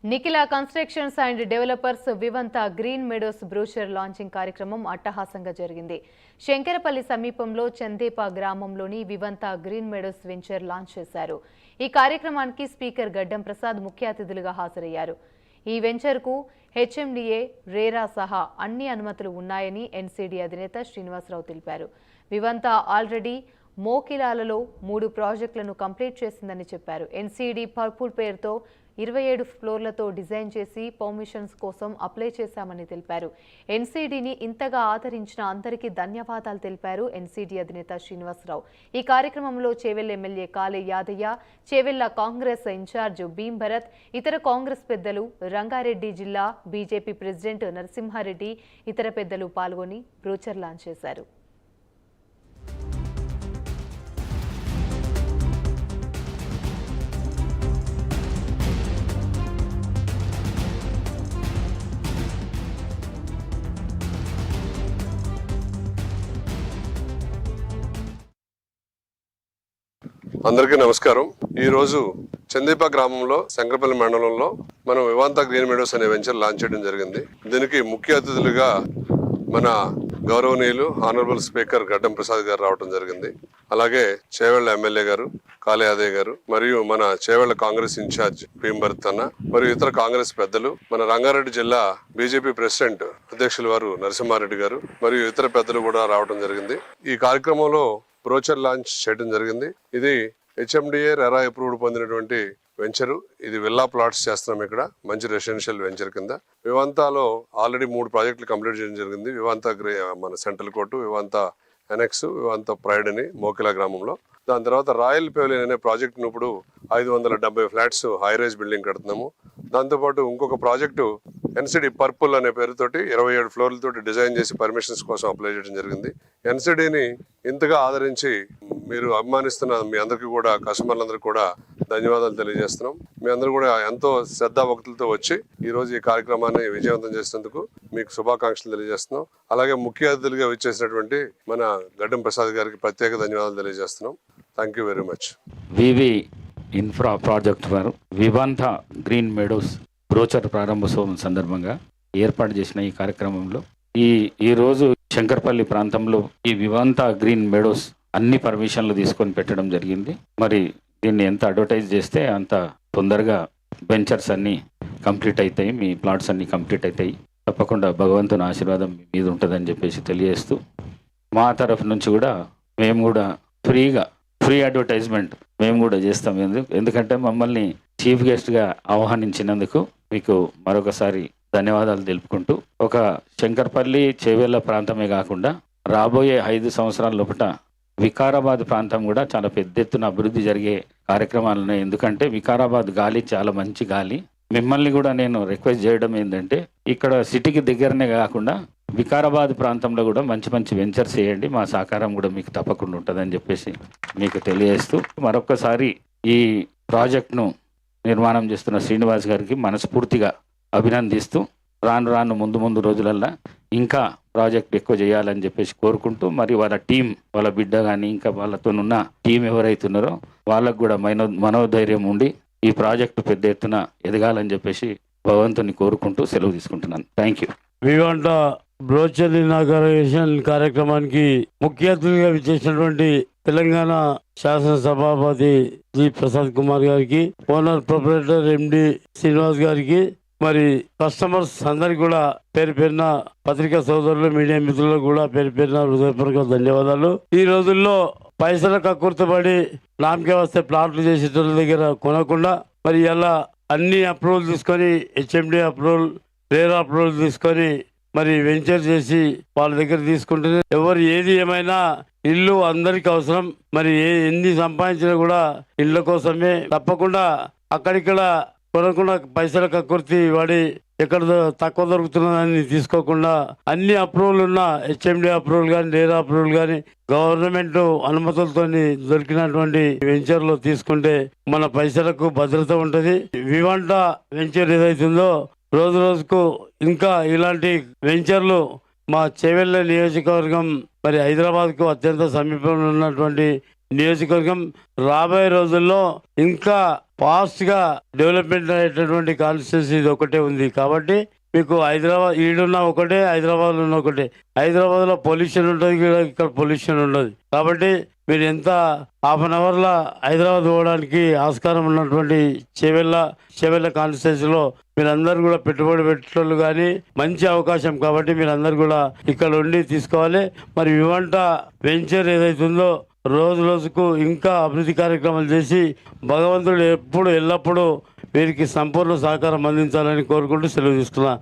Nikhila constructions and developers Vivanta green Meadows brochure launching కార్యక్రమం అట్టహాసంగా జరిగింది. శంకరపల్లి సమీపంలో చందేపా గ్రామంలోని Vivanta green Meadows venture launch చేశారు. ఈ కార్యక్రమానికి స్పీకర్ గడ్డం ప్రసాద్ ముఖ్య అతిథులుగా హాజరయ్యారు. ఈ వెంచర్కు హెచ్ఎండిఏ, రేరా సహా అన్ని అనుమతులు ఉన్నాయని ఎన్సీడీ అధినేత శ్రీనివాసరావు తెలిపారు. వివంత ఆల్రెడీ మోకిలాలలో 3 ప్రాజెక్టులను కంప్లీట్ చేసిందని చెప్పారు. ఎన్సీడీ పర్పుల్ పేరుతో 27 ఫ్లోర్లతో డిజైన్ చేసి పర్మిషన్స్ కోసం అప్లై చేశామని తెలిపారు. ఎన్సీడీని ఇంతగా ఆదరించిన అందరికీ ధన్యవాదాలు తెలిపారు ఎన్సీడీ అధినేత శ్రీనివాసరావు. ఈ కార్యక్రమంలో చేవెళ్ల ఎమ్మెల్యే కాళే యాదయ్య, చేవెళ్ల కాంగ్రెస్ ఇన్ఛార్జ్ భీం భరత్, ఇతర కాంగ్రెస్ పెద్దలు, రంగారెడ్డి జిల్లా బీజేపీ ప్రెసిడెంట్ నరసింహారెడ్డి, ఇతర పెద్దలు పాల్గొని బ్రోచర్ లాంచ్ చేశారు. అందరికీ నమస్కారం. ఈ రోజు చందేపా గ్రామంలో శంకరపల్లి మండలంలో మనం వివాంత గ్రీన్ మెడోస్ అనే వెంచర్ లాంచ్ చేయడం జరిగింది. దీనికి ముఖ్య అతిథులుగా మన గౌరవనీయులు హానరబుల్ స్పీకర్ గడ్డం ప్రసాద్ గారు రావడం జరిగింది. అలాగే చేవెళ్ల ఎమ్మెల్యే గారు కాళే యాదయ్య గారు, మరియు మన చేవెళ్ల కాంగ్రెస్ ఇన్ఛార్జ్ భీం భరత్ అన్న, మరియు ఇతర కాంగ్రెస్ పెద్దలు, మన రంగారెడ్డి జిల్లా బీజేపీ ప్రెసిడెంట్ అధ్యక్షుల వారు నరసింహారెడ్డి గారు, మరియు ఇతర పెద్దలు కూడా రావడం జరిగింది. ఈ కార్యక్రమంలో బ్రోచర్ లాంచ్ చేయడం జరిగింది. ఇది హెచ్ఎండిఏ, రెరా అప్రూవ్డ్ పొందినటువంటి వెంచరు. ఇది విల్లా ప్లాట్స్ చేస్తున్నాం. ఇక్కడ మంచి రెసిడెన్షియల్ వెంచర్ కింద వివాంతాలో ఆల్రెడీ 3 ప్రాజెక్టులు కంప్లీట్ చేయడం జరిగింది. వివాంత మన central court, Vivanta annexe, Vivanta pride అని మోకిలా గ్రామంలో. దాని తర్వాత రాయల్ పెవిలియన్ అనే ప్రాజెక్టును ఇప్పుడు 570 ఫ్లాట్స్ హై రైజ్ బిల్డింగ్ కడుతున్నాము. దాంతోపాటు ఇంకొక ప్రాజెక్టు ఎన్సిడి పర్పుల్ అనే పేరుతోటి 27 ఫ్లోర్లతోటి డిజైన్ చేసి పర్మిషన్స్ కోసం అప్లై చేయడం జరిగింది. ఎన్సిడిని ఇంతగా ఆదరించి మీరు అభిమానిస్తున్న మీ అందరికీ కూడా, కస్టమర్లందరికీ కూడా ధన్యవాదాలు తెలియజేస్తున్నాం. మీ అందరూ కూడా ఎంతో శ్రద్ధాభక్తులతో వచ్చి ఈ రోజు ఈ కార్యక్రమాన్ని విజయవంతం చేసినందుకు మీకు శుభాకాంక్షలు తెలియజేస్తున్నాం. అలాగే ముఖ్య అతిథులుగా విచ్చేసినటువంటి మన గడ్డం ప్రసాద్ గారికి ప్రత్యేక ధన్యవాదాలు తెలియజేస్తున్నాం. Thank you very much. VV infra project వారు వివాంత గ్రీన్ మెడోస్ బ్రోచర్ ప్రారంభోత్సవం సందర్భంగా ఏర్పాటు చేసిన ఈ కార్యక్రమంలో ఈ రోజు శంకర్పల్లి ప్రాంతంలో ఈ వివాంత గ్రీన్ మెడోస్ అన్ని పర్మిషన్లు తీసుకొని పెట్టడం జరిగింది. మరి దీన్ని ఎంత అడ్వర్టైజ్ చేస్తే అంత తొందరగా వెంచర్స్ అన్ని కంప్లీట్ అవుతాయి, మీ ప్లాట్స్ అన్ని కంప్లీట్ అవుతాయి. తప్పకుండా భగవంతుని ఆశీర్వాదం మీ మీద ఉంటుందని చెప్పేసి తెలియజేస్తూ, మా తరఫు నుంచి కూడా మేము కూడా ఫ్రీ అడ్వర్టైజ్మెంట్ మేము కూడా చేస్తాం. ఎందుకంటే మమ్మల్ని చీఫ్ గెస్ట్గా ఆహ్వానించినందుకు మీకు మరొకసారి ధన్యవాదాలు తెలుపుకుంటూ, ఒక శంకర్పల్లి చేవెళ్ల ప్రాంతమే కాకుండా రాబోయే 5 సంవత్సరాల లోపల వికారాబాద్ ప్రాంతం కూడా చాలా పెద్ద ఎత్తున అభివృద్ధి జరిగే కార్యక్రమాలు ఉన్నాయి. ఎందుకంటే వికారాబాద్ గాలి చాలా మంచి గాలి. మిమ్మల్ని కూడా నేను రిక్వెస్ట్ చేయడం ఏంటంటే, ఇక్కడ సిటీకి దగ్గరనే కాకుండా వికారాబాద్ ప్రాంతంలో కూడా మంచి మంచి వెంచర్స్ చేయండి. మా సహకారం కూడా మీకు తప్పకుండా ఉంటుందని చెప్పేసి మీకు తెలియజేస్తూ, మరొక్కసారి ఈ ప్రాజెక్ట్ను నిర్మాణం చేస్తున్న శ్రీనివాస్ గారికి మనస్ఫూర్తిగా అభినందిస్తూ, రాను ముందు రోజులల్లో ఇంకా ప్రాజెక్ట్ ఎక్కువ చేయాలని చెప్పేసి కోరుకుంటూ, మరి వాళ్ళ టీం, వాళ్ళ బిడ్డ కానీ ఇంకా వాళ్ళతో ఉన్న టీం ఎవరైతున్నారో వాళ్ళకు కూడా మనోధైర్యం ఉండి ఈ ప్రాజెక్టు పెద్ద ఎత్తున ఎదగాలని చెప్పేసి భగవంతుని కోరుకుంటూ సెలవు తీసుకుంటున్నాను. Thank you. Vivanta brochure inauguration కార్యక్రమానికి ముఖ్య అతిథిగా విచ్చేసినటువంటి తెలంగాణ శాసనసభాపతి జి ప్రసాద్ కుమార్ గారికి, ఓనర్ ప్రొపరేటర్ ఎండి శ్రీనివాస్ గారికి, మరి కస్టమర్స్ అందరికి కూడా పేరు పేరున, పత్రికా సోదరులు, మీడియా మిత్రులకు కూడా పేరు పేరున హృదయపూర్వక ధన్యవాదాలు. ఈ రోజుల్లో పైసలకు కక్కుర్తపడి నామకే వస్తే ప్లాట్లు చేసేటోళ్ళ దగ్గర కొనకుండా మరి ఇలా అన్ని అప్రూవల్ తీసుకొని, హెచ్ఎండి అప్రూవల్, రేరా అప్రూవల్ తీసుకొని మరి వెంచర్ చేసి వాళ్ళ దగ్గర తీసుకుంటేనే ఎవరు ఏది ఏమైనా ఇల్లు అందరికి అవసరం. మరి ఎన్ని సంపాదించినా కూడా ఇళ్ళ కోసమే. తప్పకుండా అక్కడిక్కడ కొనకుండా పైసల కక్కుర్తి వాడి ఎక్కడ తక్కువ దొరుకుతున్నదని తీసుకోకుండా అన్ని అప్రూవల్ ఉన్న హెచ్ఎండి అప్రూవల్ కానీ, రేరా అప్రూవల్ కానీ, గవర్నమెంట్ అనుమతులతో దొరికినటువంటి వెంచర్లు తీసుకుంటే మన పైసలకు భద్రత ఉంటుంది. వివాంత వెంచర్ ఏదైతుందో రోజు రోజుకు ఇంకా ఇలాంటి వెంచర్లు మా చేవెళ్ల నియోజకవర్గం, మరి హైదరాబాద్కు అత్యంత సమీపంలో ఉన్నటువంటి నియోజకవర్గం రాబోయే రోజుల్లో ఇంకా ఫాస్ట్గా డెవలప్మెంట్ అయ్యేటటువంటి కాన్స్టిట్యూన్సీ ఇది ఒకటే ఉంది. కాబట్టి మీకు హైదరాబాద్ ఈడున్న ఒకటే, హైదరాబాద్లో ఉన్న ఒకటే. హైదరాబాద్లో పొల్యూషన్ ఉంటుంది, ఇక్కడ పొల్యూషన్ ఉండదు. కాబట్టి మీరు ఎంత హాఫ్ అన్ అవర్లో హైదరాబాద్ పోవడానికి ఆస్కారం ఉన్నటువంటి చేవెళ్ళ కాన్స్టిట్యూన్సీలో మీరందరూ కూడా పెట్టుబడి పెట్టేటోళ్ళు కానీ మంచి అవకాశం. కాబట్టి మీరందరూ కూడా ఇక్కడ ఉండి తీసుకోవాలి. మరి వివంట వెంచర్ ఏదైతుందో రోజు రోజుకు ఇంకా అభివృద్ధి కార్యక్రమాలు చేసి భగవంతుడు ఎల్లప్పుడూ వీరికి సంపూర్ణ సహకారం అందించాలని కోరుకుంటూ సెలవు తీసుకున్నా.